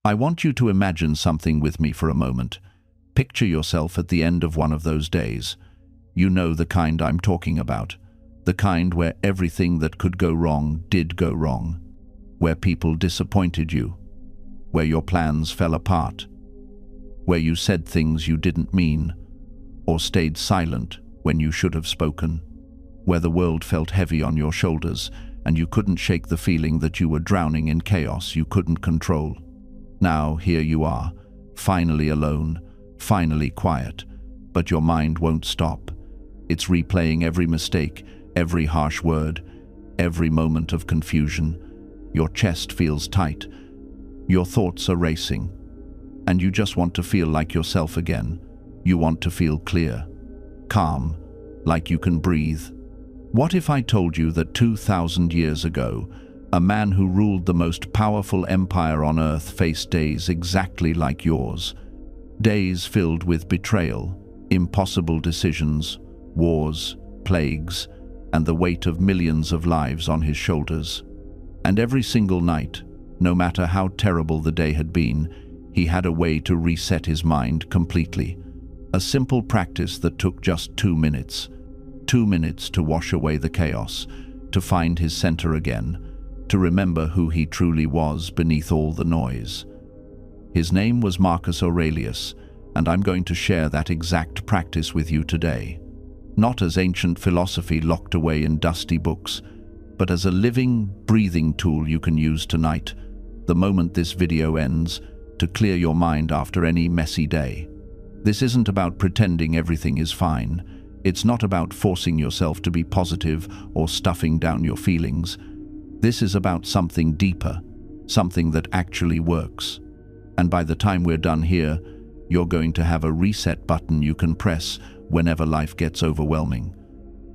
I want you to imagine something with me for a moment. Picture yourself at the end of one of those days. You know the kind I'm talking about. The kind where everything that could go wrong did go wrong. Where people disappointed you. Where your plans fell apart. Where you said things you didn't mean, or stayed silent when you should have spoken. Where the world felt heavy on your shoulders and you couldn't shake the feeling that you were drowning in chaos you couldn't control. Now, here you are, finally alone, finally quiet, but your mind won't stop. It's replaying every mistake, every harsh word, every moment of confusion. Your chest feels tight. Your thoughts are racing. And you just want to feel like yourself again. You want to feel clear, calm, like you can breathe. What if I told you that 2,000 years ago, a man who ruled the most powerful empire on earth faced days exactly like yours? Days filled with betrayal, impossible decisions, wars, plagues, and the weight of millions of lives on his shoulders. And every single night, no matter how terrible the day had been, he had a way to reset his mind completely. A simple practice that took just 2 minutes. 2 minutes to wash away the chaos, to find his center again, to remember who he truly was beneath all the noise. His name was Marcus Aurelius, and I'm going to share that exact practice with you today. Not as ancient philosophy locked away in dusty books, but as a living, breathing tool you can use tonight, the moment this video ends, to clear your mind after any messy day. This isn't about pretending everything is fine. It's not about forcing yourself to be positive or stuffing down your feelings. This is about something deeper, something that actually works. And by the time we're done here, you're going to have a reset button you can press whenever life gets overwhelming.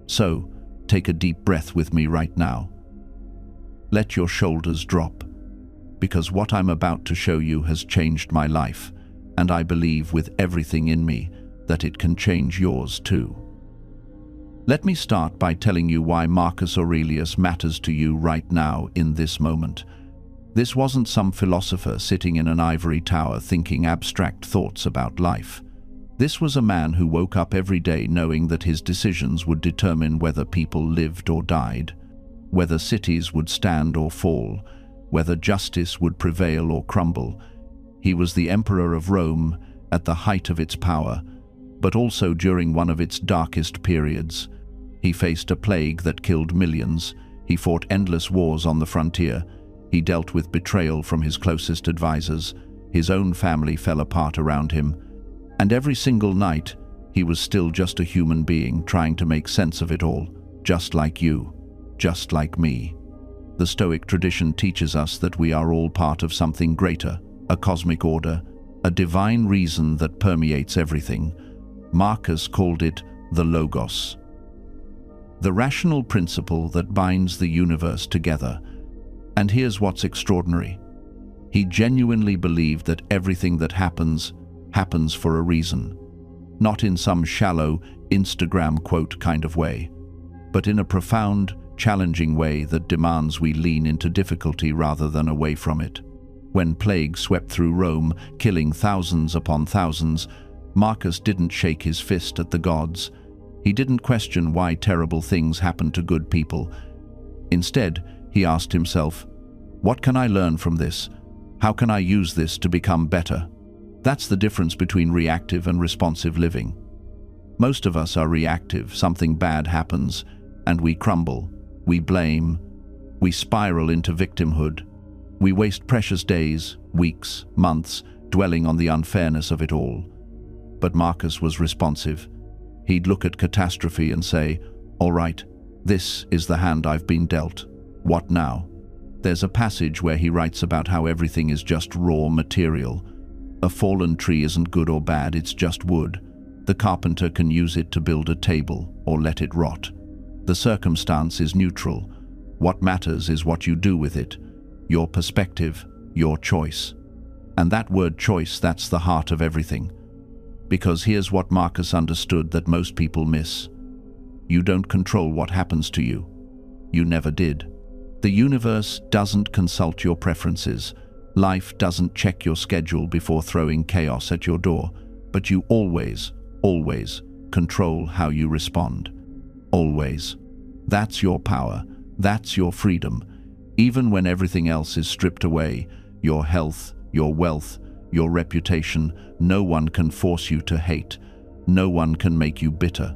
So, take a deep breath with me right now. Let your shoulders drop, because what I'm about to show you has changed my life, and I believe with everything in me that it can change yours too. Let me start by telling you why Marcus Aurelius matters to you right now in this moment. This wasn't some philosopher sitting in an ivory tower thinking abstract thoughts about life. This was a man who woke up every day knowing that his decisions would determine whether people lived or died, whether cities would stand or fall, whether justice would prevail or crumble. He was the emperor of Rome at the height of its power, but also during one of its darkest periods. He faced a plague that killed millions. He fought endless wars on the frontier. He dealt with betrayal from his closest advisors. His own family fell apart around him. And every single night, he was still just a human being trying to make sense of it all, just like you, just like me. The Stoic tradition teaches us that we are all part of something greater, a cosmic order, a divine reason that permeates everything. Marcus called it the Logos, the rational principle that binds the universe together. And here's what's extraordinary. He genuinely believed that everything that happens for a reason, not in some shallow Instagram quote kind of way, but in a profound, challenging way that demands we lean into difficulty rather than away from it. When plague swept through Rome, killing thousands upon thousands, Marcus didn't shake his fist at the gods. He didn't question why terrible things happened to good people. Instead, he asked himself, what can I learn from this? How can I use this to become better? That's the difference between reactive and responsive living. Most of us are reactive. Something bad happens, and we crumble, we blame, we spiral into victimhood. We waste precious days, weeks, months, dwelling on the unfairness of it all. But Marcus was responsive. He'd look at catastrophe and say, all right, this is the hand I've been dealt. What now? There's a passage where he writes about how everything is just raw material. A fallen tree isn't good or bad, it's just wood. The carpenter can use it to build a table or let it rot. The circumstance is neutral. What matters is what you do with it, your perspective, your choice. And that word choice, that's the heart of everything. Because here's what Marcus understood that most people miss. You don't control what happens to you. You never did. The universe doesn't consult your preferences. Life doesn't check your schedule before throwing chaos at your door, but you always control how you respond. Always. That's your power. That's your freedom. Even when everything else is stripped away, your health, your wealth, your reputation, no one can force you to hate. No one can make you bitter.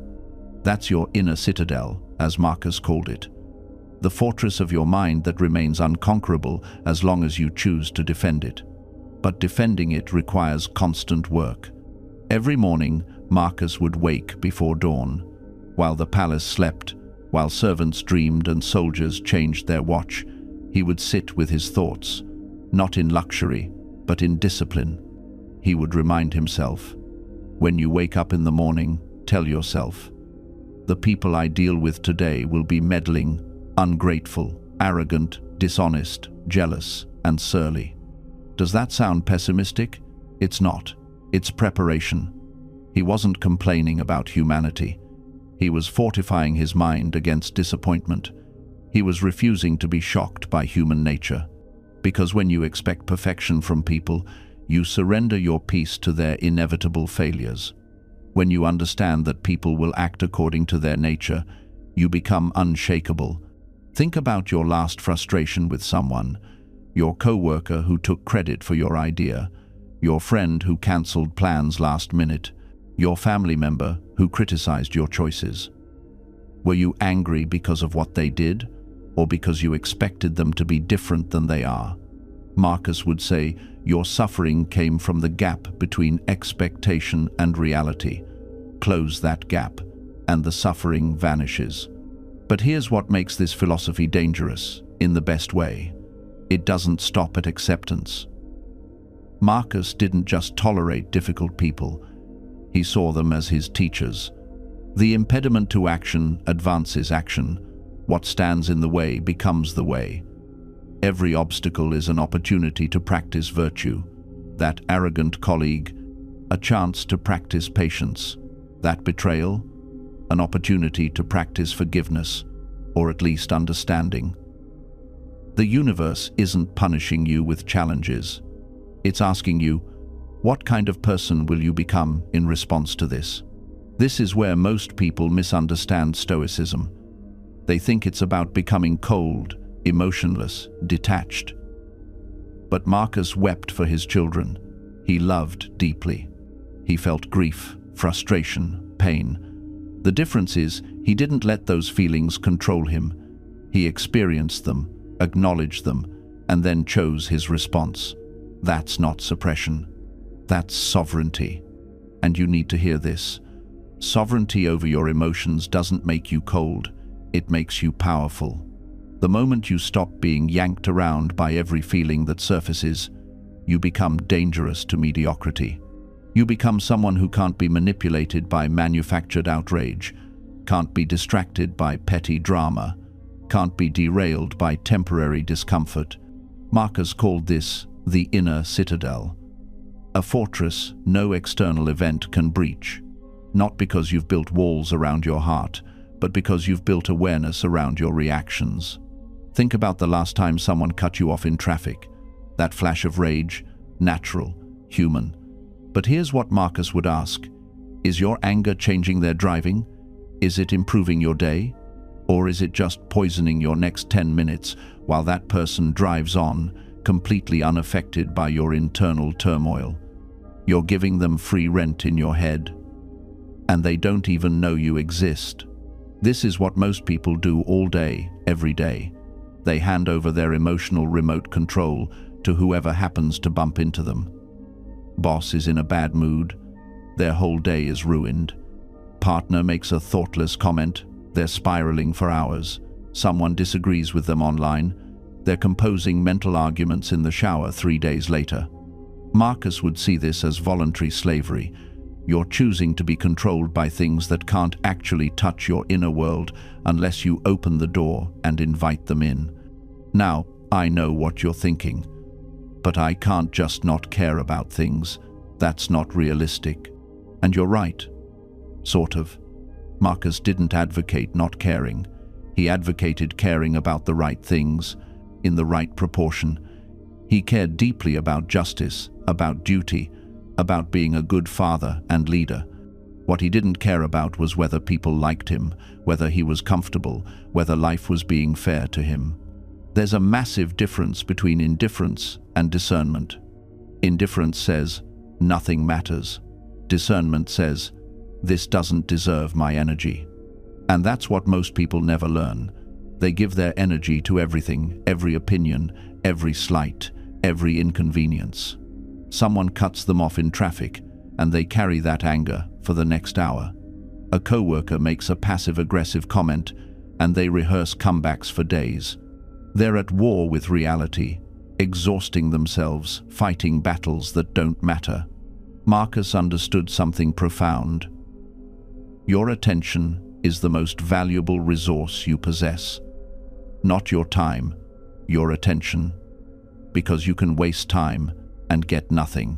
That's your inner citadel, as Marcus called it. The fortress of your mind that remains unconquerable as long as you choose to defend it. But defending it requires constant work. Every morning, Marcus would wake before dawn. While the palace slept, while servants dreamed and soldiers changed their watch, he would sit with his thoughts, not in luxury, but in discipline. He would remind himself, when you wake up in the morning, tell yourself, the people I deal with today will be meddling, ungrateful, arrogant, dishonest, jealous, and surly. Does that sound pessimistic? It's not. It's preparation. He wasn't complaining about humanity. He was fortifying his mind against disappointment. He was refusing to be shocked by human nature. Because when you expect perfection from people, you surrender your peace to their inevitable failures. When you understand that people will act according to their nature, you become unshakable. Think about your last frustration with someone, your coworker who took credit for your idea, your friend who cancelled plans last minute, your family member who criticized your choices. Were you angry because of what they did, or because you expected them to be different than they are? Marcus would say, your suffering came from the gap between expectation and reality. Close that gap, and the suffering vanishes. But here's what makes this philosophy dangerous, in the best way. It doesn't stop at acceptance. Marcus didn't just tolerate difficult people. He saw them as his teachers. The impediment to action advances action. What stands in the way becomes the way. Every obstacle is an opportunity to practice virtue. That arrogant colleague, a chance to practice patience. That betrayal, an opportunity to practice forgiveness, or at least understanding. The universe isn't punishing you with challenges. It's asking you, what kind of person will you become in response to this? This is where most people misunderstand Stoicism. They think it's about becoming cold, emotionless, detached. But Marcus wept for his children. He loved deeply. He felt grief, frustration, pain. The difference is, he didn't let those feelings control him. He experienced them, acknowledged them, and then chose his response. That's not suppression. That's sovereignty. And you need to hear this. Sovereignty over your emotions doesn't make you cold. It makes you powerful. The moment you stop being yanked around by every feeling that surfaces, you become dangerous to mediocrity. You become someone who can't be manipulated by manufactured outrage, can't be distracted by petty drama, can't be derailed by temporary discomfort. Marcus called this the inner citadel. A fortress no external event can breach. Not because you've built walls around your heart, but because you've built awareness around your reactions. Think about the last time someone cut you off in traffic. That flash of rage, natural, human. But here's what Marcus would ask. Is your anger changing their driving? Is it improving your day? Or is it just poisoning your next 10 minutes while that person drives on, completely unaffected by your internal turmoil? You're giving them free rent in your head, and they don't even know you exist. This is what most people do all day, every day. They hand over their emotional remote control to whoever happens to bump into them. Boss is in a bad mood, their whole day is ruined. Partner makes a thoughtless comment, they're spiraling for hours. Someone disagrees with them online, they're composing mental arguments in the shower 3 days later. Marcus would see this as voluntary slavery. You're choosing to be controlled by things that can't actually touch your inner world unless you open the door and invite them in. Now, I know what you're thinking. But I can't just not care about things. That's not realistic. And you're right. Sort of. Marcus didn't advocate not caring. He advocated caring about the right things, in the right proportion. He cared deeply about justice, about duty, about being a good father and leader. What he didn't care about was whether people liked him, whether he was comfortable, whether life was being fair to him. There's a massive difference between indifference and discernment. Indifference says, nothing matters. Discernment says, this doesn't deserve my energy. And that's what most people never learn. They give their energy to everything, every opinion, every slight, every inconvenience. Someone cuts them off in traffic, and they carry that anger for the next hour. A coworker makes a passive-aggressive comment, and they rehearse comebacks for days. They're at war with reality, exhausting themselves, fighting battles that don't matter. Marcus understood something profound. Your attention is the most valuable resource you possess. Not your time, your attention. Because you can waste time and get nothing.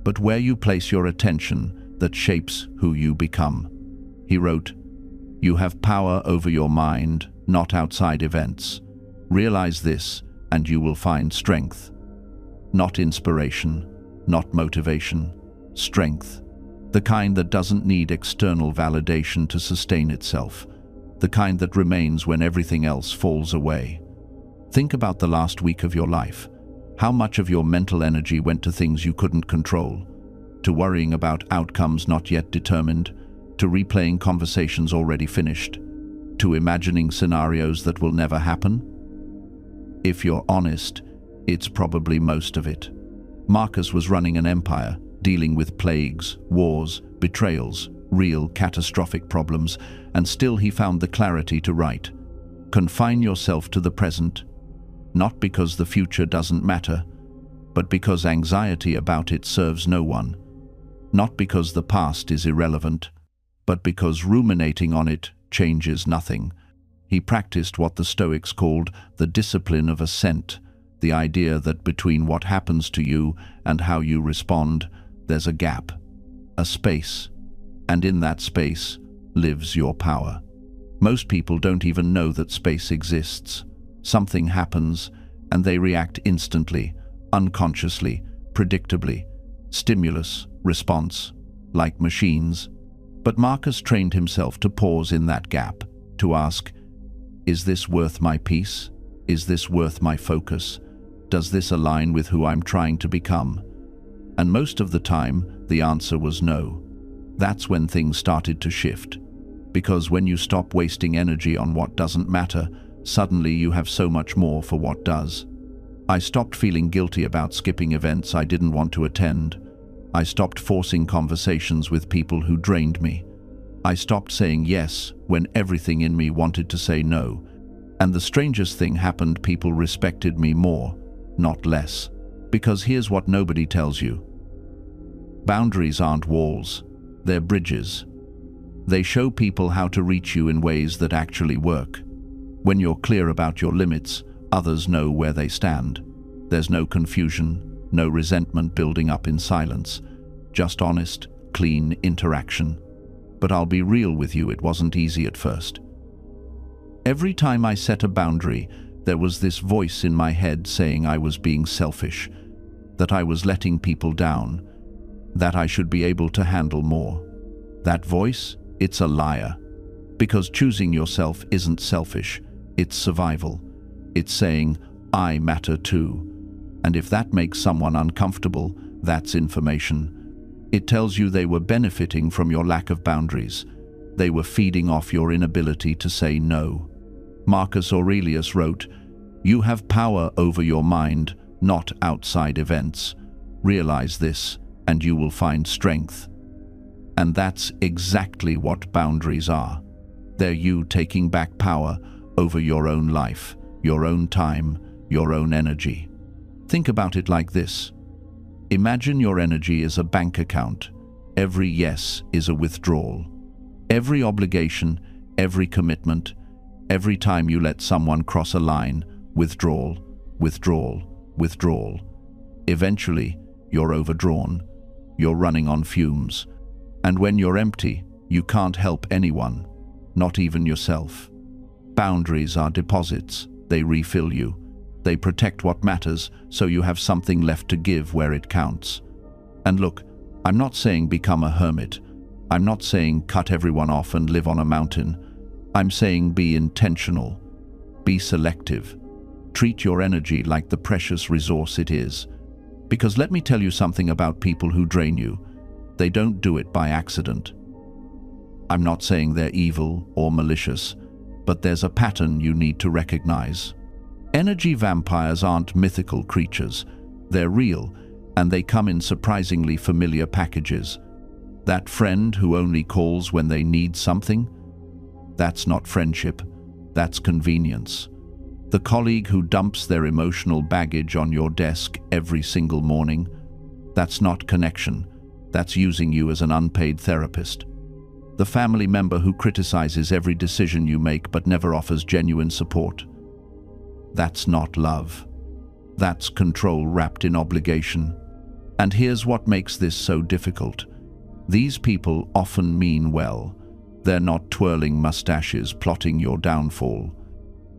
But where you place your attention, that shapes who you become. He wrote, "You have power over your mind, not outside events. Realize this, and you will find strength. Not inspiration, not motivation, strength. The kind that doesn't need external validation to sustain itself. The kind that remains when everything else falls away." Think about the last week of your life. How much of your mental energy went to things you couldn't control? To worrying about outcomes not yet determined? To replaying conversations already finished? To imagining scenarios that will never happen? If you're honest, it's probably most of it. Marcus was running an empire, dealing with plagues, wars, betrayals, real catastrophic problems, and still he found the clarity to write, "Confine yourself to the present, not because the future doesn't matter, but because anxiety about it serves no one. Not because the past is irrelevant, but because ruminating on it changes nothing." He practiced what the Stoics called the discipline of assent, the idea that between what happens to you and how you respond, there's a gap, a space, and in that space lives your power. Most people don't even know that space exists. Something happens, and they react instantly, unconsciously, predictably. Stimulus, response, like machines. But Marcus trained himself to pause in that gap, to ask, is this worth my peace? Is this worth my focus? Does this align with who I'm trying to become? And most of the time, the answer was no. That's when things started to shift. Because when you stop wasting energy on what doesn't matter, suddenly you have so much more for what does. I stopped feeling guilty about skipping events I didn't want to attend. I stopped forcing conversations with people who drained me. I stopped saying yes when everything in me wanted to say no. And the strangest thing happened, people respected me more, not less. Because here's what nobody tells you. Boundaries aren't walls, they're bridges. They show people how to reach you in ways that actually work. When you're clear about your limits, others know where they stand. There's no confusion, no resentment building up in silence, just honest, clean interaction. But I'll be real with you, it wasn't easy at first. Every time I set a boundary, there was this voice in my head saying I was being selfish, that I was letting people down, that I should be able to handle more. That voice, it's a liar. Because choosing yourself isn't selfish, it's survival. It's saying, I matter too. And if that makes someone uncomfortable, that's information. It tells you they were benefiting from your lack of boundaries. They were feeding off your inability to say no. Marcus Aurelius wrote, "You have power over your mind, not outside events. Realize this, and you will find strength." And that's exactly what boundaries are. They're you taking back power over your own life, your own time, your own energy. Think about it like this. Imagine your energy is a bank account. Every yes is a withdrawal. Every obligation, every commitment, every time you let someone cross a line, withdrawal, withdrawal, withdrawal. Eventually, you're overdrawn. You're running on fumes. And when you're empty, you can't help anyone, not even yourself. Boundaries are deposits. They refill you. They protect what matters, so you have something left to give where it counts. And look, I'm not saying become a hermit. I'm not saying cut everyone off and live on a mountain. I'm saying be intentional. Be selective. Treat your energy like the precious resource it is. Because let me tell you something about people who drain you. They don't do it by accident. I'm not saying they're evil or malicious, but there's a pattern you need to recognize. Energy vampires aren't mythical creatures. They're real, and they come in surprisingly familiar packages. That friend who only calls when they need something? That's not friendship. That's convenience. The colleague who dumps their emotional baggage on your desk every single morning? That's not connection. That's using you as an unpaid therapist. The family member who criticizes every decision you make but never offers genuine support? That's not love. That's control wrapped in obligation. And here's what makes this so difficult. These people often mean well. They're not twirling mustaches plotting your downfall.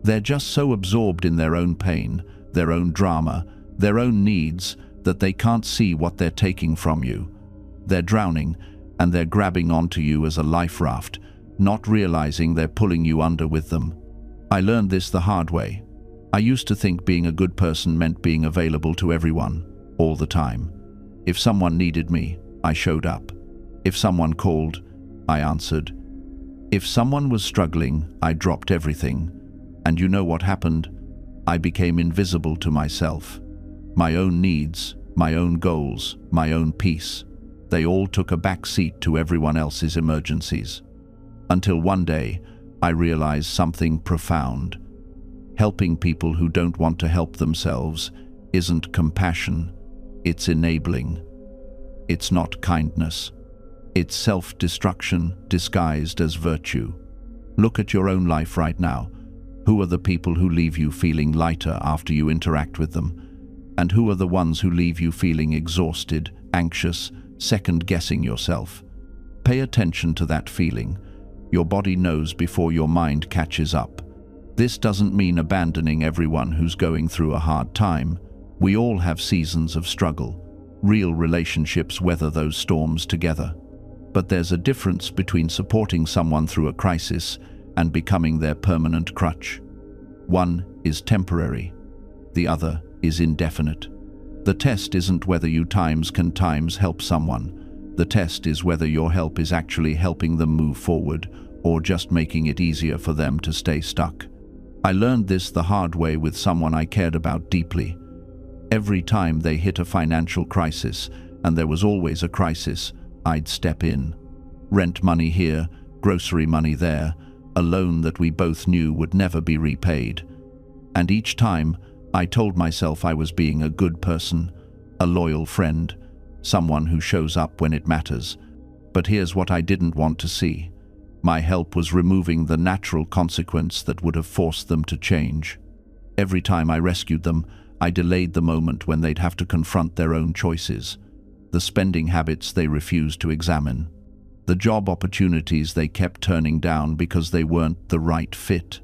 They're just so absorbed in their own pain, their own drama, their own needs, that they can't see what they're taking from you. They're drowning, and they're grabbing onto you as a life raft, not realizing they're pulling you under with them. I learned this the hard way. I used to think being a good person meant being available to everyone, all the time. If someone needed me, I showed up. If someone called, I answered. If someone was struggling, I dropped everything. And you know what happened? I became invisible to myself. My own needs, my own goals, my own peace. They all took a back seat to everyone else's emergencies. Until one day, I realized something profound. Helping people who don't want to help themselves isn't compassion, it's enabling. It's not kindness. It's self-destruction disguised as virtue. Look at your own life right now. Who are the people who leave you feeling lighter after you interact with them? And who are the ones who leave you feeling exhausted, anxious, second-guessing yourself? Pay attention to that feeling. Your body knows before your mind catches up. This doesn't mean abandoning everyone who's going through a hard time. We all have seasons of struggle. Real relationships weather those storms together. But there's a difference between supporting someone through a crisis and becoming their permanent crutch. One is temporary. The other is indefinite. The test isn't whether you can help someone. The test is whether your help is actually helping them move forward or just making it easier for them to stay stuck. I learned this the hard way with someone I cared about deeply. Every time they hit a financial crisis, and there was always a crisis, I'd step in. Rent money here, grocery money there, a loan that we both knew would never be repaid. And each time, I told myself I was being a good person, a loyal friend, someone who shows up when it matters. But here's what I didn't want to see. My help was removing the natural consequence that would have forced them to change. Every time I rescued them, I delayed the moment when they'd have to confront their own choices, the spending habits they refused to examine, the job opportunities they kept turning down because they weren't the right fit,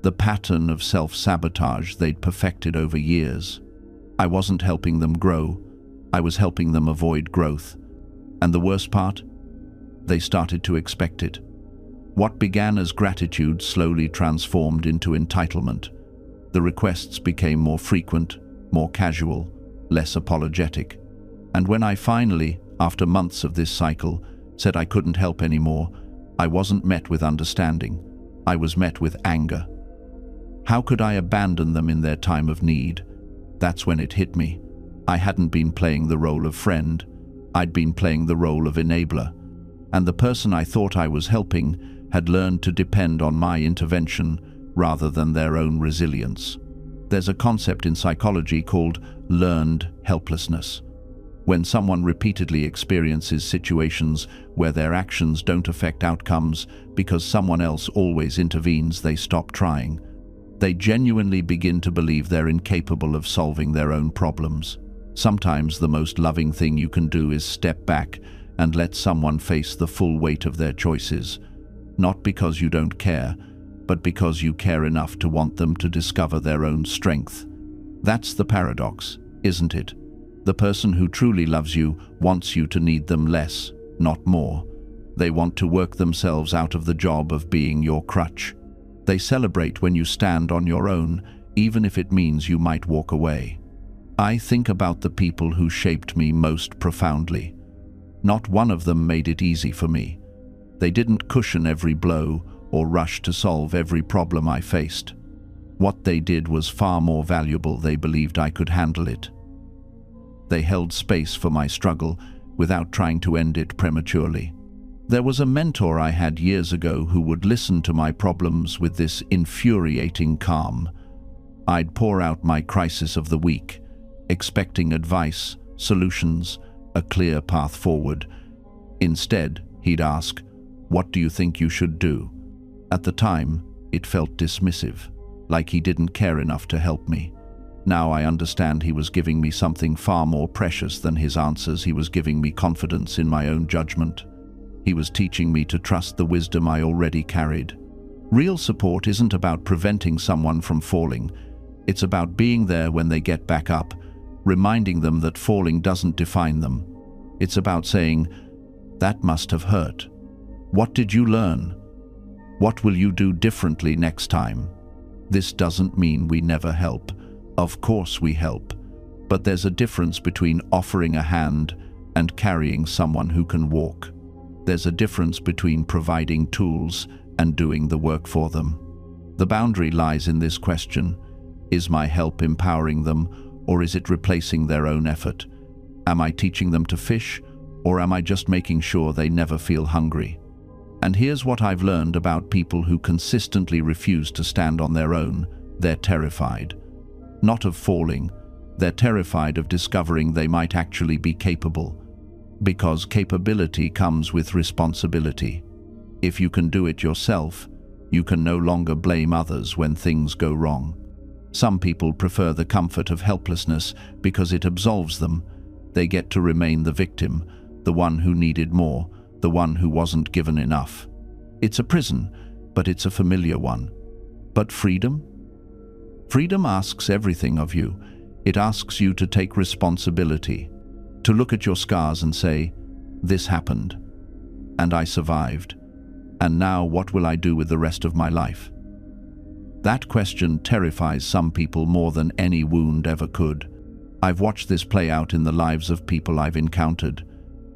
the pattern of self-sabotage they'd perfected over years. I wasn't helping them grow, I was helping them avoid growth. And the worst part? They started to expect it. What began as gratitude slowly transformed into entitlement. The requests became more frequent, more casual, less apologetic. And when I finally, after months of this cycle, said I couldn't help anymore, I wasn't met with understanding. I was met with anger. How could I abandon them in their time of need? That's when it hit me. I hadn't been playing the role of friend. I'd been playing the role of enabler. And the person I thought I was helping had learned to depend on my intervention rather than their own resilience. There's a concept in psychology called learned helplessness. When someone repeatedly experiences situations where their actions don't affect outcomes because someone else always intervenes, they stop trying. They genuinely begin to believe they're incapable of solving their own problems. Sometimes the most loving thing you can do is step back and let someone face the full weight of their choices, not because you don't care, but because you care enough to want them to discover their own strength. That's the paradox, isn't it? The person who truly loves you wants you to need them less, not more. They want to work themselves out of the job of being your crutch. They celebrate when you stand on your own, even if it means you might walk away. I think about the people who shaped me most profoundly. Not one of them made it easy for me. They didn't cushion every blow or rush to solve every problem I faced. What they did was far more valuable. They believed I could handle it. They held space for my struggle without trying to end it prematurely. There was a mentor I had years ago who would listen to my problems with this infuriating calm. I'd pour out my crisis of the week, expecting advice, solutions, a clear path forward. Instead, he'd ask, "What do you think you should do?" At the time, it felt dismissive, like he didn't care enough to help me. Now I understand he was giving me something far more precious than his answers. He was giving me confidence in my own judgment. He was teaching me to trust the wisdom I already carried. Real support isn't about preventing someone from falling. It's about being there when they get back up, reminding them that falling doesn't define them. It's about saying, "That must have hurt. What did you learn? What will you do differently next time?" This doesn't mean we never help. Of course we help. But there's a difference between offering a hand and carrying someone who can walk. There's a difference between providing tools and doing the work for them. The boundary lies in this question: is my help empowering them, or is it replacing their own effort? Am I teaching them to fish, or am I just making sure they never feel hungry? And here's what I've learned about people who consistently refuse to stand on their own. They're terrified. Not of falling. They're terrified of discovering they might actually be capable. Because capability comes with responsibility. If you can do it yourself, you can no longer blame others when things go wrong. Some people prefer the comfort of helplessness because it absolves them. They get to remain the victim, the one who needed more, the one who wasn't given enough. It's a prison, but it's a familiar one. But freedom? Freedom asks everything of you. It asks you to take responsibility, to look at your scars and say, "This happened, and I survived, and now what will I do with the rest of my life?" That question terrifies some people more than any wound ever could. I've watched this play out in the lives of people I've encountered.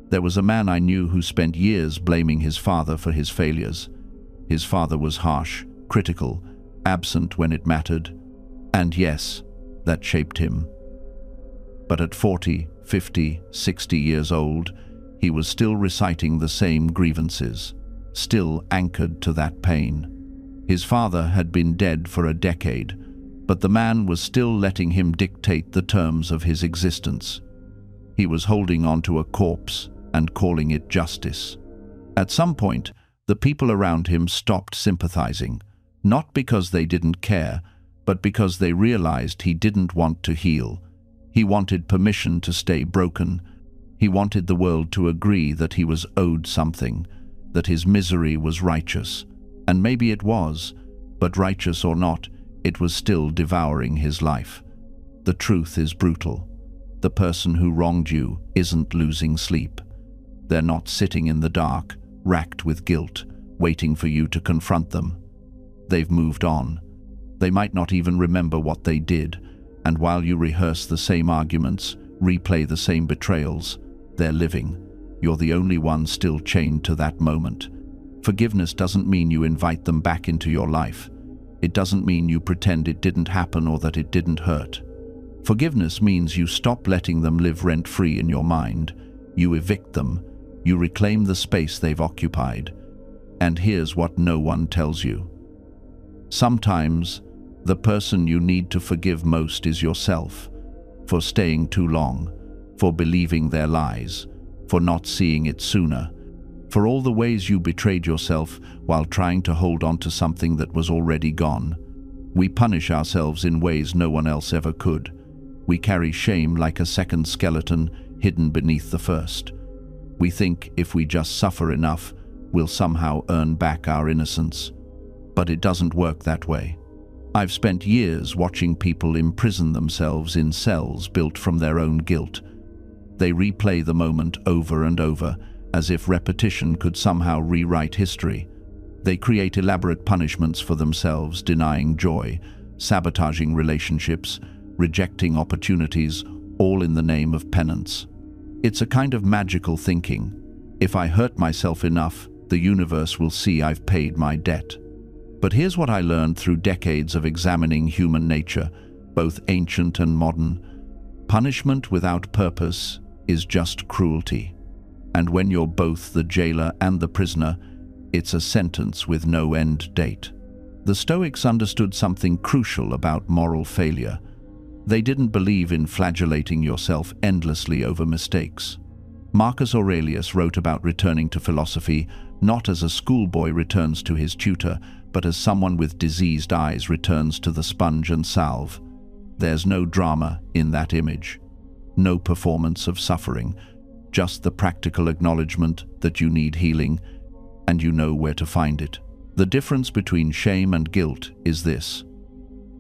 There was a man I knew who spent years blaming his father for his failures. His father was harsh, critical, absent when it mattered. And yes, that shaped him. But at 40, 50, 60 years old, he was still reciting the same grievances, still anchored to that pain. His father had been dead for a decade, but the man was still letting him dictate the terms of his existence. He was holding on to a corpse and calling it justice. At some point, the people around him stopped sympathizing, not because they didn't care, but because they realized he didn't want to heal. He wanted permission to stay broken. He wanted the world to agree that he was owed something, that his misery was righteous. And maybe it was, but righteous or not, it was still devouring his life. The truth is brutal. The person who wronged you isn't losing sleep. They're not sitting in the dark, racked with guilt, waiting for you to confront them. They've moved on. They might not even remember what they did, and while you rehearse the same arguments, replay the same betrayals, they're living. You're the only one still chained to that moment. Forgiveness doesn't mean you invite them back into your life. It doesn't mean you pretend it didn't happen or that it didn't hurt. Forgiveness means you stop letting them live rent-free in your mind. You evict them. You reclaim the space they've occupied. And here's what no one tells you. Sometimes, the person you need to forgive most is yourself, for staying too long, for believing their lies, for not seeing it sooner, for all the ways you betrayed yourself while trying to hold on to something that was already gone. We punish ourselves in ways no one else ever could. We carry shame like a second skeleton hidden beneath the first. We think if we just suffer enough, we'll somehow earn back our innocence. But it doesn't work that way. I've spent years watching people imprison themselves in cells built from their own guilt. They replay the moment over and over, as if repetition could somehow rewrite history. They create elaborate punishments for themselves, denying joy, sabotaging relationships, rejecting opportunities, all in the name of penance. It's a kind of magical thinking. If I hurt myself enough, the universe will see I've paid my debt. But here's what I learned through decades of examining human nature, both ancient and modern. Punishment without purpose is just cruelty. And when you're both the jailer and the prisoner, it's a sentence with no end date. The Stoics understood something crucial about moral failure. They didn't believe in flagellating yourself endlessly over mistakes. Marcus Aurelius wrote about returning to philosophy not as a schoolboy returns to his tutor, but as someone with diseased eyes returns to the sponge and salve. There's no drama in that image, no performance of suffering, just the practical acknowledgement that you need healing, and you know where to find it. The difference between shame and guilt is this.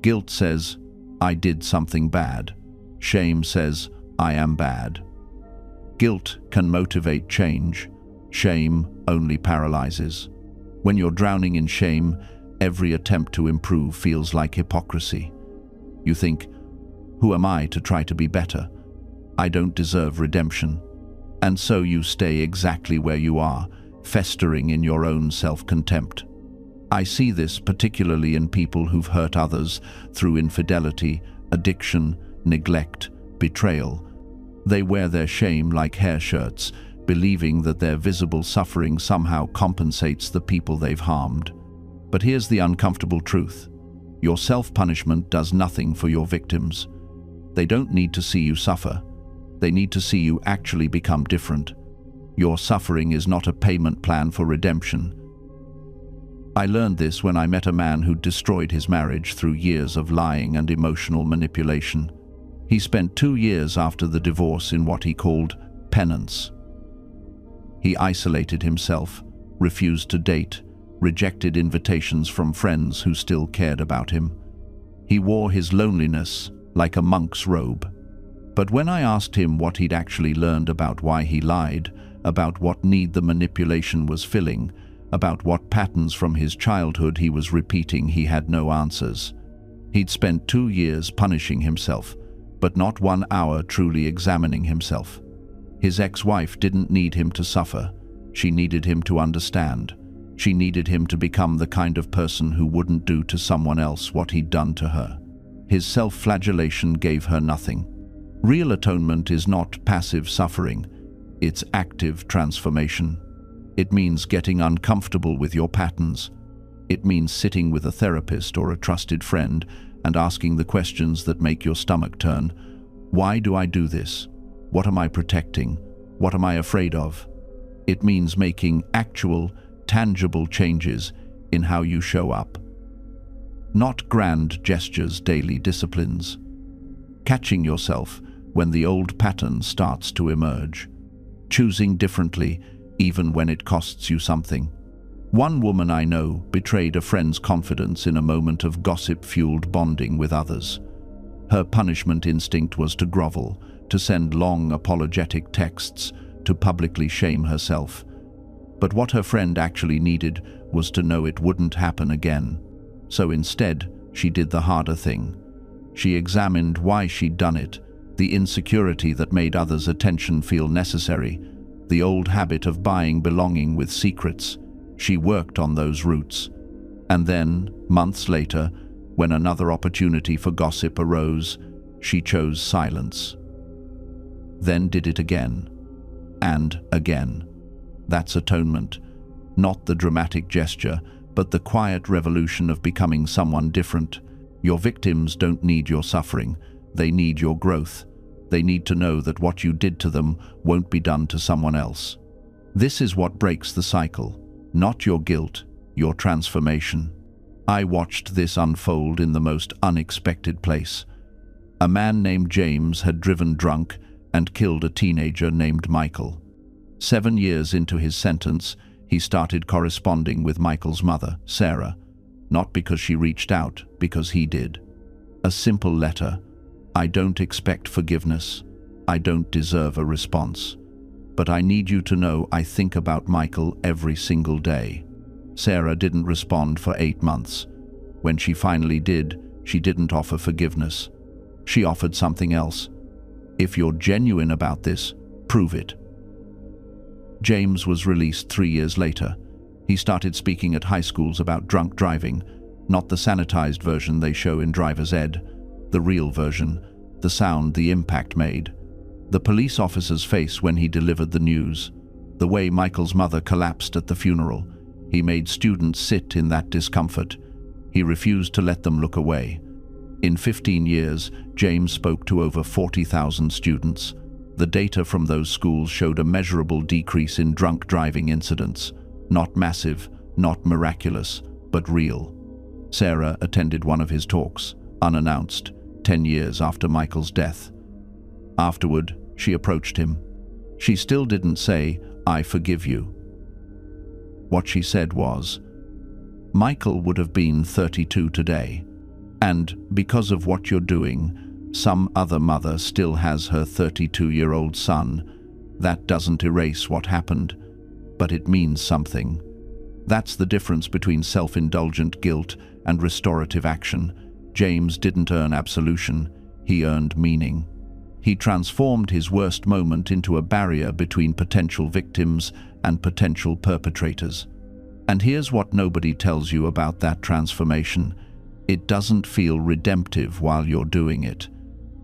Guilt says, I did something bad. Shame says, I am bad. Guilt can motivate change. Shame only paralyzes. When you're drowning in shame, every attempt to improve feels like hypocrisy. You think, who am I to try to be better? I don't deserve redemption. And so you stay exactly where you are, festering in your own self-contempt. I see this particularly in people who've hurt others through infidelity, addiction, neglect, betrayal. They wear their shame like hair shirts, believing that their visible suffering somehow compensates the people they've harmed. But here's the uncomfortable truth. Your self-punishment does nothing for your victims. They don't need to see you suffer. They need to see you actually become different. Your suffering is not a payment plan for redemption. I learned this when I met a man who destroyed his marriage through years of lying and emotional manipulation. He spent 2 years after the divorce in what he called penance. He isolated himself, refused to date, rejected invitations from friends who still cared about him. He wore his loneliness like a monk's robe. But when I asked him what he'd actually learned about why he lied, about what need the manipulation was filling, about what patterns from his childhood he was repeating, he had no answers. He'd spent 2 years punishing himself, but not 1 hour truly examining himself. His ex-wife didn't need him to suffer. She needed him to understand. She needed him to become the kind of person who wouldn't do to someone else what he'd done to her. His self-flagellation gave her nothing. Real atonement is not passive suffering. It's active transformation. It means getting uncomfortable with your patterns. It means sitting with a therapist or a trusted friend and asking the questions that make your stomach turn. Why do I do this? What am I protecting? What am I afraid of? It means making actual, tangible changes in how you show up. Not grand gestures, daily disciplines. Catching yourself when the old pattern starts to emerge. Choosing differently even when it costs you something. One woman I know betrayed a friend's confidence in a moment of gossip-fueled bonding with others. Her punishment instinct was to grovel, to send long apologetic texts, to publicly shame herself. But what her friend actually needed was to know it wouldn't happen again. So instead, she did the harder thing. She examined why she'd done it, the insecurity that made others' attention feel necessary, the old habit of buying belonging with secrets. She worked on those roots. And then, months later, when another opportunity for gossip arose, she chose silence. Then did it again. And again. That's atonement. Not the dramatic gesture, but the quiet revolution of becoming someone different. Your victims don't need your suffering. They need your growth. They need to know that what you did to them won't be done to someone else. This is what breaks the cycle. Not your guilt, your transformation. I watched this unfold in the most unexpected place. A man named James had driven drunk and killed a teenager named Michael. 7 years into his sentence, he started corresponding with Michael's mother, Sarah. Not because she reached out, because he did. A simple letter. I don't expect forgiveness. I don't deserve a response. But I need you to know I think about Michael every single day. Sarah didn't respond for 8 months. When she finally did, she didn't offer forgiveness. She offered something else. If you're genuine about this, prove it. James was released 3 years later. He started speaking at high schools about drunk driving, not the sanitized version they show in driver's ed, the real version, the sound the impact made. The police officer's face when he delivered the news, the way Michael's mother collapsed at the funeral. He made students sit in that discomfort. He refused to let them look away. In 15 years, James spoke to over 40,000 students. The data from those schools showed a measurable decrease in drunk driving incidents. Not massive, not miraculous, but real. Sarah attended one of his talks, unannounced, 10 years after Michael's death. Afterward, she approached him. She still didn't say, "I forgive you." What she said was, "Michael would have been 32 today, and because of what you're doing, some other mother still has her 32-year-old son. That doesn't erase what happened, but it means something." That's the difference between self-indulgent guilt and restorative action. James didn't earn absolution, he earned meaning. He transformed his worst moment into a barrier between potential victims and potential perpetrators. And here's what nobody tells you about that transformation. It doesn't feel redemptive while you're doing it.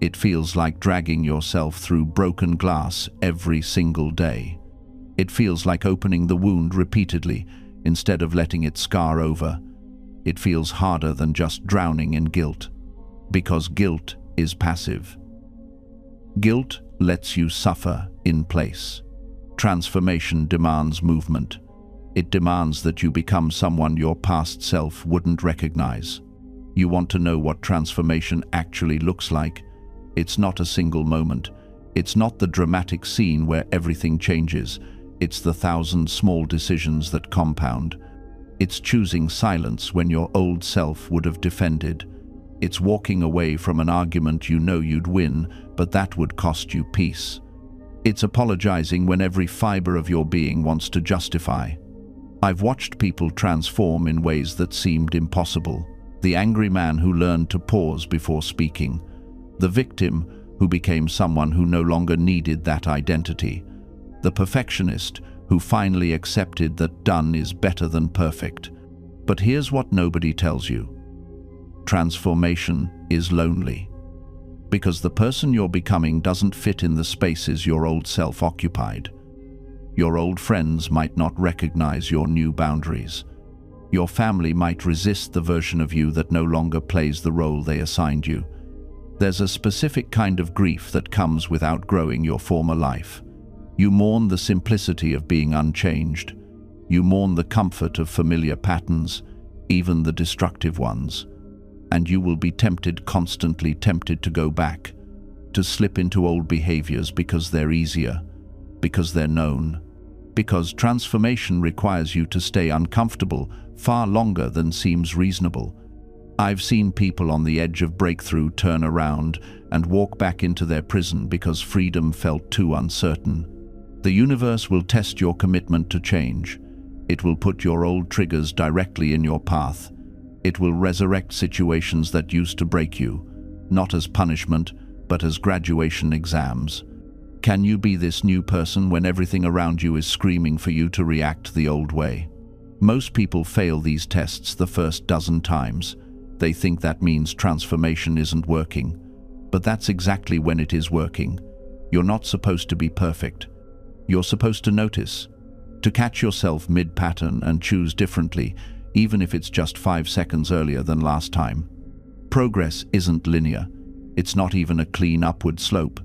It feels like dragging yourself through broken glass every single day. It feels like opening the wound repeatedly instead of letting it scar over. It feels harder than just drowning in guilt, because guilt is passive. Guilt lets you suffer in place. Transformation demands movement. It demands that you become someone your past self wouldn't recognize. You want to know what transformation actually looks like? It's not a single moment. It's not the dramatic scene where everything changes. It's the 1,000 small decisions that compound. It's choosing silence when your old self would have defended. It's walking away from an argument you know you'd win, but that would cost you peace. It's apologizing when every fiber of your being wants to justify. I've watched people transform in ways that seemed impossible. The angry man who learned to pause before speaking. The victim who became someone who no longer needed that identity. The perfectionist who finally accepted that done is better than perfect. But here's what nobody tells you. Transformation is lonely. Because the person you're becoming doesn't fit in the spaces your old self occupied. Your old friends might not recognize your new boundaries. Your family might resist the version of you that no longer plays the role they assigned you. There's a specific kind of grief that comes with outgrowing your former life. You mourn the simplicity of being unchanged. You mourn the comfort of familiar patterns, even the destructive ones. And you will be constantly tempted to go back, to slip into old behaviors because they're easier, because they're known, because transformation requires you to stay uncomfortable far longer than seems reasonable. I've seen people on the edge of breakthrough turn around and walk back into their prison because freedom felt too uncertain. The universe will test your commitment to change. It will put your old triggers directly in your path. It will resurrect situations that used to break you, not as punishment, but as graduation exams. Can you be this new person when everything around you is screaming for you to react the old way? Most people fail these tests the first dozen times. They think that means transformation isn't working. But that's exactly when it is working. You're not supposed to be perfect. You're supposed to notice, to catch yourself mid-pattern and choose differently, even if it's just 5 seconds earlier than last time. Progress isn't linear. It's not even a clean upward slope.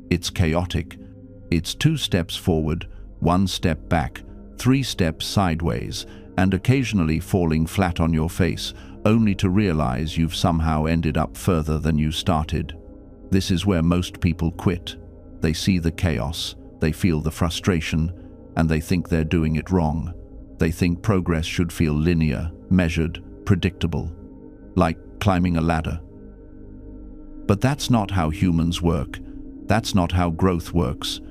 It's chaotic. It's 2 steps forward, 1 step back, 3 steps sideways, and occasionally falling flat on your face, only to realize you've somehow ended up further than you started. This is where most people quit. They see the chaos, they feel the frustration, and they think they're doing it wrong. They think progress should feel linear, measured, predictable, like climbing a ladder. But that's not how humans work. That's not how growth works.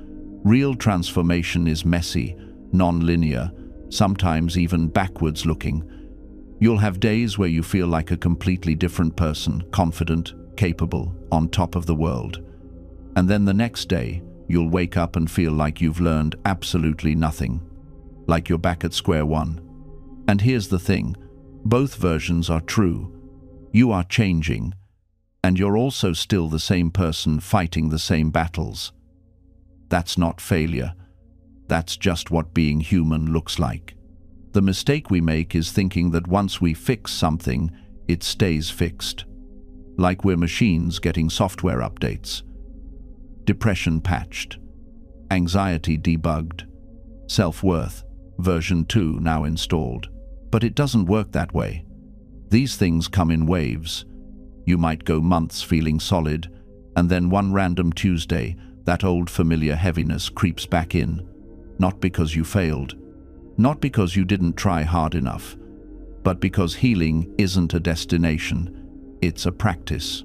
Real transformation is messy, non-linear, sometimes even backwards looking. You'll have days where you feel like a completely different person, confident, capable, on top of the world. And then the next day, you'll wake up and feel like you've learned absolutely nothing, like you're back at square one. And here's the thing, both versions are true. You are changing, and you're also still the same person fighting the same battles. That's not failure. That's just what being human looks like. The mistake we make is thinking that once we fix something, it stays fixed. Like we're machines getting software updates. Depression patched. Anxiety debugged. Self-worth, version 2 now installed. But it doesn't work that way. These things come in waves. You might go months feeling solid, and then one random Tuesday, that old familiar heaviness creeps back in. Not because you failed, not because you didn't try hard enough, but because healing isn't a destination, it's a practice.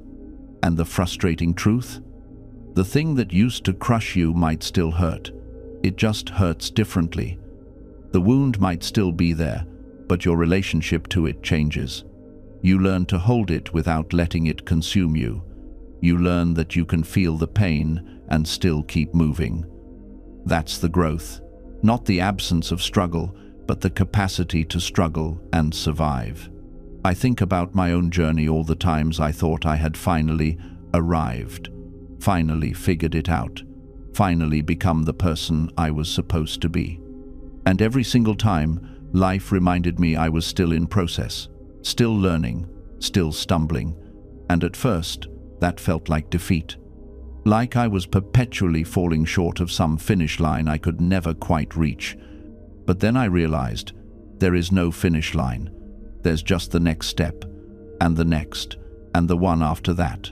And the frustrating truth? The thing that used to crush you might still hurt. It just hurts differently. The wound might still be there, but your relationship to it changes. You learn to hold it without letting it consume you. You learn that you can feel the pain and still keep moving. That's the growth. Not the absence of struggle, but the capacity to struggle and survive. I think about my own journey, all the times I thought I had finally arrived, finally figured it out, finally become the person I was supposed to be. And every single time, life reminded me I was still in process, still learning, still stumbling, and at first, that felt like defeat. Like I was perpetually falling short of some finish line I could never quite reach. But then I realized, there is no finish line. There's just the next step, and the next, and the one after that.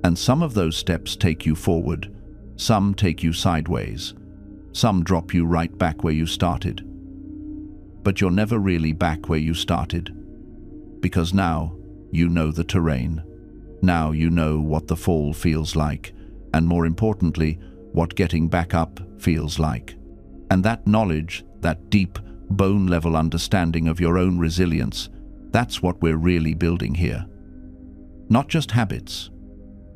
And some of those steps take you forward, some take you sideways, some drop you right back where you started. But you're never really back where you started, because now you know the terrain. Now you know what the fall feels like, and more importantly, what getting back up feels like. And that knowledge, that deep, bone-level understanding of your own resilience, that's what we're really building here. Not just habits,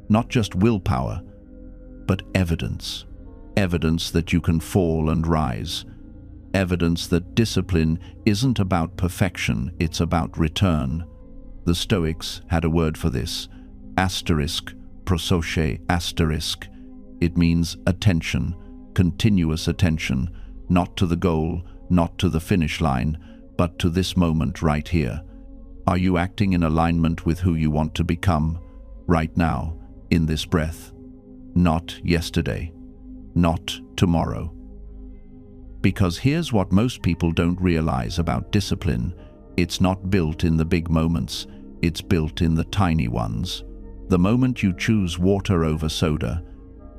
not just willpower, but evidence. Evidence that you can fall and rise. Evidence that discipline isn't about perfection, it's about return. The Stoics had a word for this, asterisk, prosoche asterisk. It means attention, continuous attention, not to the goal, not to the finish line, but to this moment right here. Are you acting in alignment with who you want to become, right now, in this breath? Not yesterday, not tomorrow. Because here's what most people don't realize about discipline. It's not built in the big moments, it's built in the tiny ones. The moment you choose water over soda,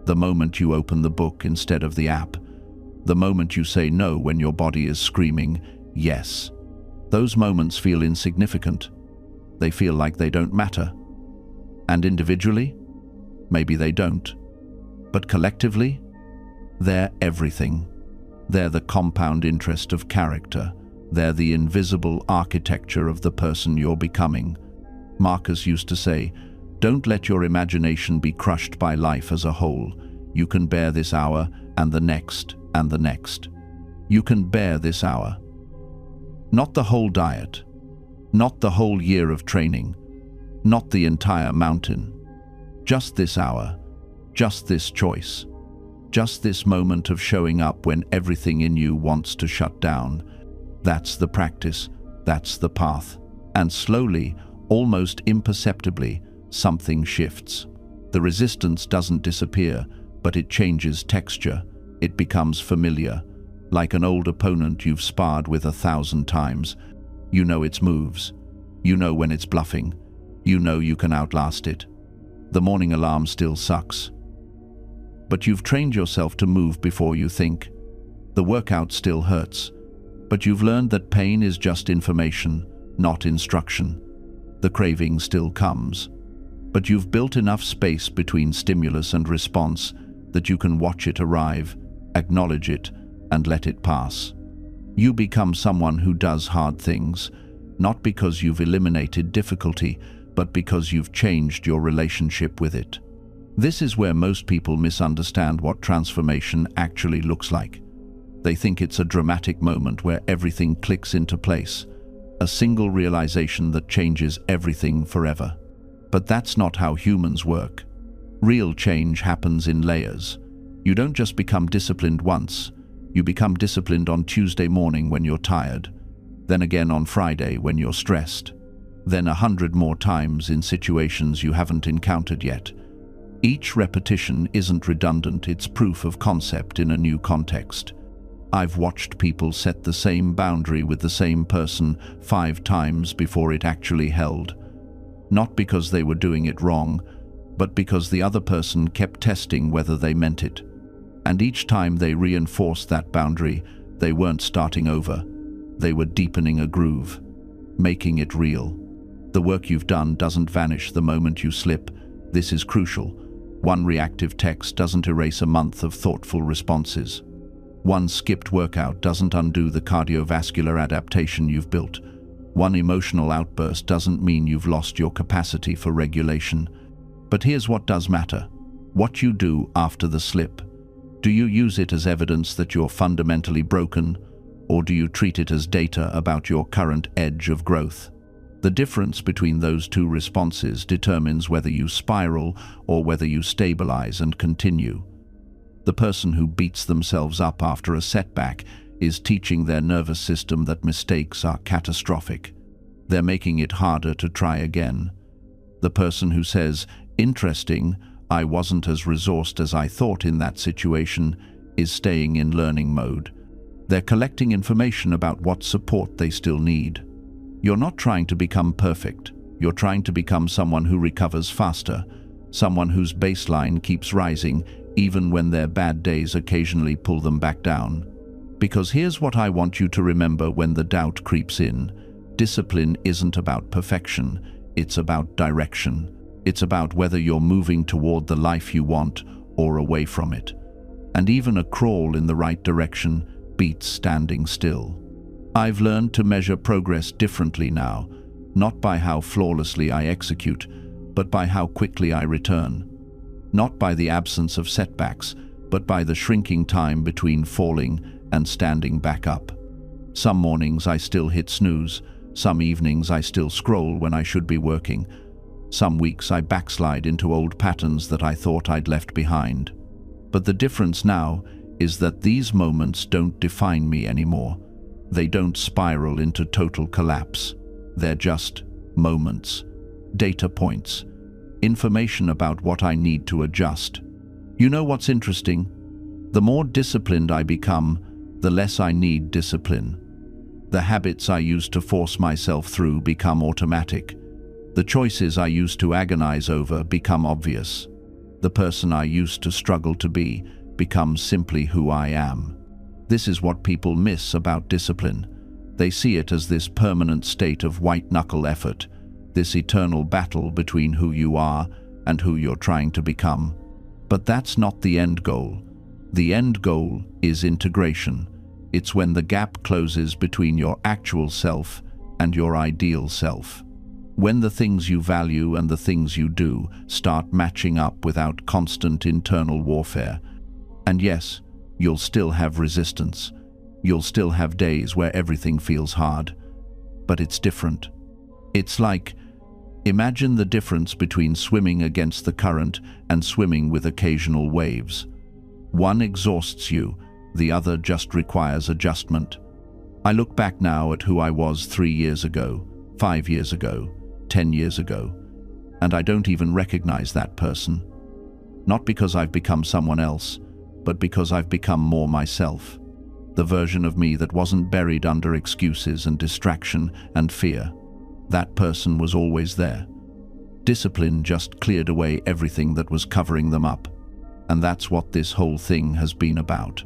the moment you open the book instead of the app, the moment you say no when your body is screaming yes. Those moments feel insignificant. They feel like they don't matter. And individually, maybe they don't. But collectively, they're everything. They're the compound interest of character. They're the invisible architecture of the person you're becoming. Marcus used to say, "Don't let your imagination be crushed by life as a whole. You can bear this hour and the next and the next. You can bear this hour." Not the whole diet, not the whole year of training, not the entire mountain. Just this hour, just this choice, just this moment of showing up when everything in you wants to shut down. That's the practice, that's the path. And slowly, almost imperceptibly, something shifts. The resistance doesn't disappear, but it changes texture. It becomes familiar. Like an old opponent you've sparred with 1,000 times. You know its moves. You know when it's bluffing. You know you can outlast it. The morning alarm still sucks. But you've trained yourself to move before you think. The workout still hurts. But you've learned that pain is just information, not instruction. The craving still comes, but you've built enough space between stimulus and response that you can watch it arrive, acknowledge it, and let it pass. You become someone who does hard things, not because you've eliminated difficulty, but because you've changed your relationship with it. This is where most people misunderstand what transformation actually looks like. They think it's a dramatic moment where everything clicks into place, a single realization that changes everything forever. But that's not how humans work. Real change happens in layers. You don't just become disciplined once. You become disciplined on Tuesday morning when you're tired, then again on Friday when you're stressed, then 100 more times in situations you haven't encountered yet. Each repetition isn't redundant, it's proof of concept in a new context. I've watched people set the same boundary with the same person 5 times before it actually held. Not because they were doing it wrong, but because the other person kept testing whether they meant it. And each time they reinforced that boundary, they weren't starting over. They were deepening a groove, making it real. The work you've done doesn't vanish the moment you slip. This is crucial. One reactive text doesn't erase a month of thoughtful responses. One skipped workout doesn't undo the cardiovascular adaptation you've built. One emotional outburst doesn't mean you've lost your capacity for regulation. But here's what does matter: what you do after the slip. Do you use it as evidence that you're fundamentally broken, or do you treat it as data about your current edge of growth? The difference between those two responses determines whether you spiral or whether you stabilize and continue. The person who beats themselves up after a setback is teaching their nervous system that mistakes are catastrophic. They're making it harder to try again. The person who says, "Interesting, I wasn't as resourced as I thought in that situation," is staying in learning mode. They're collecting information about what support they still need. You're not trying to become perfect. You're trying to become someone who recovers faster, someone whose baseline keeps rising even when their bad days occasionally pull them back down. Because here's what I want you to remember when the doubt creeps in. Discipline isn't about perfection, it's about direction. It's about whether you're moving toward the life you want or away from it. And even a crawl in the right direction beats standing still. I've learned to measure progress differently now, not by how flawlessly I execute, but by how quickly I return. Not by the absence of setbacks, but by the shrinking time between falling and standing back up. Some mornings I still hit snooze, some evenings I still scroll when I should be working. Some weeks I backslide into old patterns that I thought I'd left behind. But the difference now is that these moments don't define me anymore. They don't spiral into total collapse. They're just moments, data points, information about what I need to adjust. You know what's interesting? The more disciplined I become, the less I need discipline. The habits I used to force myself through become automatic. The choices I used to agonize over become obvious. The person I used to struggle to be becomes simply who I am. This is what people miss about discipline. They see it as this permanent state of white-knuckle effort, this eternal battle between who you are and who you're trying to become. But that's not the end goal. The end goal is integration. It's when the gap closes between your actual self and your ideal self. When the things you value and the things you do start matching up without constant internal warfare. And yes, you'll still have resistance. You'll still have days where everything feels hard. But it's different. It's like, imagine the difference between swimming against the current and swimming with occasional waves. One exhausts you, the other just requires adjustment. I look back now at who I was 3 years ago, 5 years ago, 10 years ago, and I don't even recognize that person. Not because I've become someone else, but because I've become more myself. The version of me that wasn't buried under excuses and distraction and fear. That person was always there. Discipline just cleared away everything that was covering them up. And that's what this whole thing has been about.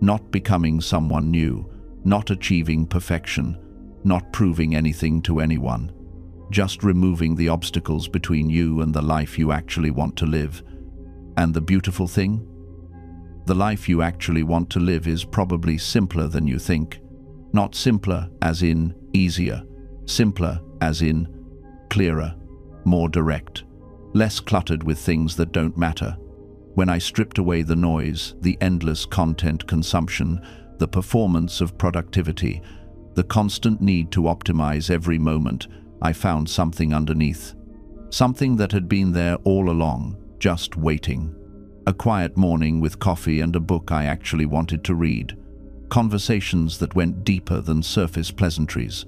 Not becoming someone new, not achieving perfection, not proving anything to anyone, just removing the obstacles between you and the life you actually want to live. And the beautiful thing? The life you actually want to live is probably simpler than you think. Not simpler as in easier, simpler as in clearer, more direct, less cluttered with things that don't matter. When I stripped away the noise, the endless content consumption, the performance of productivity, the constant need to optimize every moment, I found something underneath. Something that had been there all along, just waiting. A quiet morning with coffee and a book I actually wanted to read. Conversations that went deeper than surface pleasantries.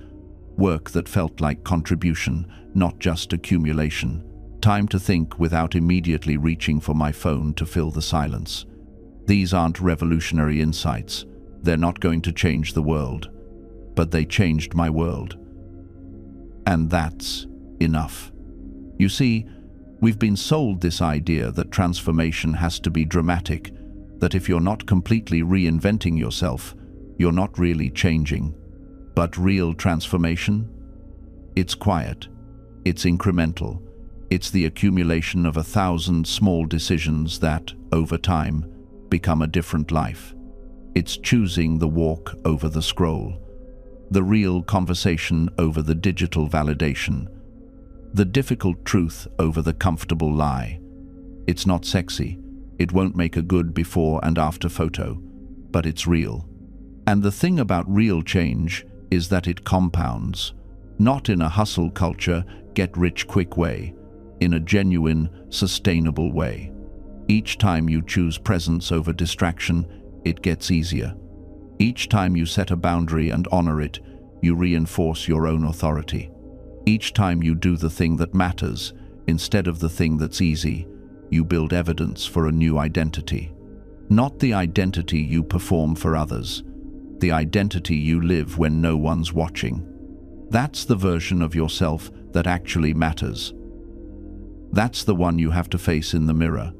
Work that felt like contribution, not just accumulation. Time to think without immediately reaching for my phone to fill the silence. These aren't revolutionary insights. They're not going to change the world. But they changed my world. And that's enough. You see, we've been sold this idea that transformation has to be dramatic, that if you're not completely reinventing yourself, you're not really changing. But real transformation? It's quiet. It's incremental. It's the accumulation of 1,000 small decisions that, over time, become a different life. It's choosing the walk over the scroll, the real conversation over the digital validation, the difficult truth over the comfortable lie. It's not sexy. It won't make a good before and after photo, but it's real. And the thing about real change is that it compounds, not in a hustle culture, get-rich-quick way, in a genuine, sustainable way. Each time you choose presence over distraction, it gets easier. Each time you set a boundary and honor it, you reinforce your own authority. Each time you do the thing that matters, instead of the thing that's easy, you build evidence for a new identity. Not the identity you perform for others, the identity you live when no one's watching. That's the version of yourself that actually matters. That's the one you have to face in the mirror.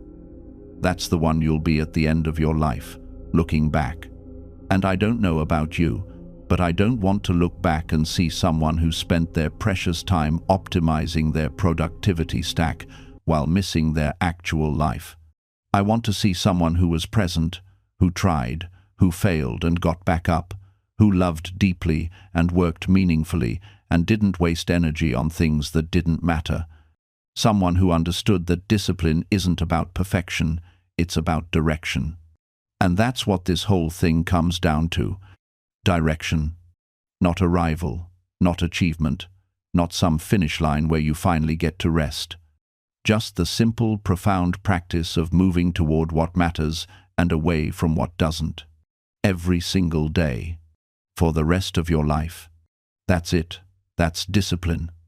That's the one you'll be at the end of your life, looking back. And I don't know about you, but I don't want to look back and see someone who spent their precious time optimizing their productivity stack while missing their actual life. I want to see someone who was present, who tried, who failed and got back up, who loved deeply and worked meaningfully and didn't waste energy on things that didn't matter. Someone who understood that discipline isn't about perfection, it's about direction. And that's what this whole thing comes down to. Direction. Not arrival, not achievement, not some finish line where you finally get to rest. Just the simple, profound practice of moving toward what matters and away from what doesn't. Every single day. For the rest of your life. That's it. That's discipline.